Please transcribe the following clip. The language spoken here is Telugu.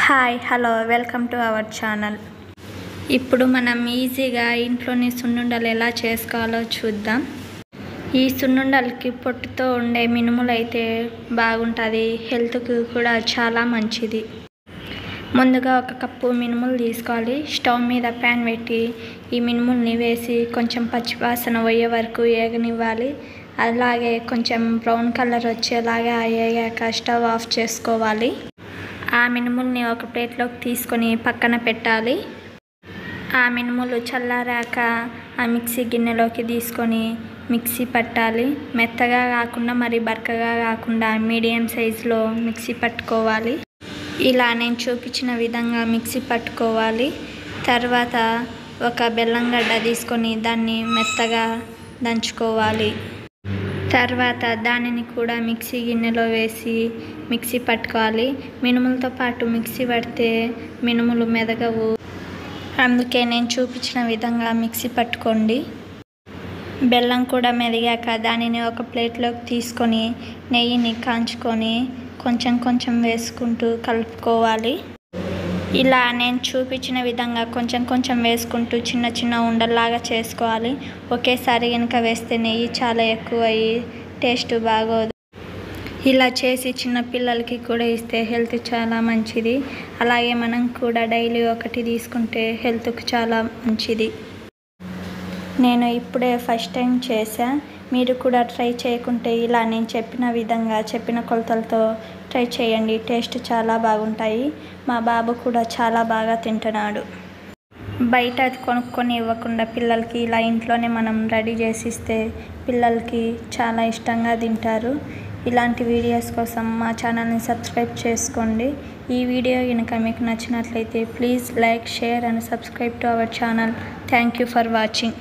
Hi hello welcome to our channel. ఇప్పుడు మనం ఈజీగా ఇంట్లోని సున్నుండలు ఎలా చేసుకోవాలో చూద్దాం. ఈ సున్నుండలకి పొట్టుతో ఉండే మినుములు అయితే బాగుంటుంది, హెల్త్కి కూడా చాలా మంచిది. ముందుగా ఒక కప్పు మినుములు తీసుకోవాలి. స్టవ్ మీద ప్యాన్ పెట్టి ఈ మినుముల్ని వేసి కొంచెం పచ్చివాసన పోయే వరకు ఏగనివ్వాలి. అలాగే కొంచెం బ్రౌన్ కలర్ వచ్చేలాగా అయ్యాక స్టవ్ ఆఫ్ చేసుకోవాలి. ఆ మినుముల్ని ఒక ప్లేట్లోకి తీసుకొని పక్కన పెట్టాలి. ఆ మినుములు చల్లారాక ఆ మిక్సీ గిన్నెలోకి తీసుకొని మిక్సీ పట్టాలి. మెత్తగా కాకుండా మరి బరకగా కాకుండా మీడియం సైజులో మిక్సీ పట్టుకోవాలి. ఇలా నేను చూపించిన విధంగా మిక్సీ పట్టుకోవాలి. తర్వాత ఒక బెల్లం గడ్డ తీసుకొని దాన్ని మెత్తగా దంచుకోవాలి. తర్వాత దానిని కూడా మిక్సీ గిన్నెలో వేసి మిక్సీ పట్టుకోవాలి. మినుములతో పాటు మిక్సీ పడితే మినుములు మెదగవు, అందుకే నేను చూపించిన విధంగా మిక్సీ పట్టుకోండి. బెల్లం కూడా మెదిగాక దానిని ఒక ప్లేట్లోకి తీసుకొని నెయ్యిని కాంచుకొని కొంచెం కొంచెం వేసుకుంటూ కలుపుకోవాలి. ఇలా నేను చూపించిన విధంగా కొంచెం కొంచెం వేసుకుంటూ చిన్న చిన్న ఉండల్లాగా చేసుకోవాలి. ఒకేసారి కనుక వేస్తే నెయ్యి చాలా ఎక్కువ అయ్యి టేస్ట్ బాగోదు. ఇలా చేసి చిన్న పిల్లలకి కూడా ఇస్తే హెల్త్ చాలా మంచిది. అలాగే మనం కూడా డైలీ ఒకటి తీసుకుంటే హెల్త్కి చాలా మంచిది. నేను ఇప్పుడే ఫస్ట్ టైం చేశా. మీరు కూడా ట్రై చేయకుంటే ఇలా నేను చెప్పిన విధంగా చెప్పిన కొలతలతో ట్రై చేయండి. టేస్ట్ చాలా బాగుంటాయి. మా బాబు కూడా చాలా బాగా తింటున్నాడు. బయట అది కొనుక్కొని ఇవ్వకుండా పిల్లలకి ఇలా ఇంట్లోనే మనం రెడీ చేసి ఇస్తే పిల్లలకి చాలా ఇష్టంగా తింటారు. ఇలాంటి వీడియోస్ కోసం మా ఛానల్ని సబ్స్క్రైబ్ చేసుకోండి. ఈ వీడియో కనుక మీకు నచ్చినట్లయితే please like, share and subscribe to our channel. Thank you for watching.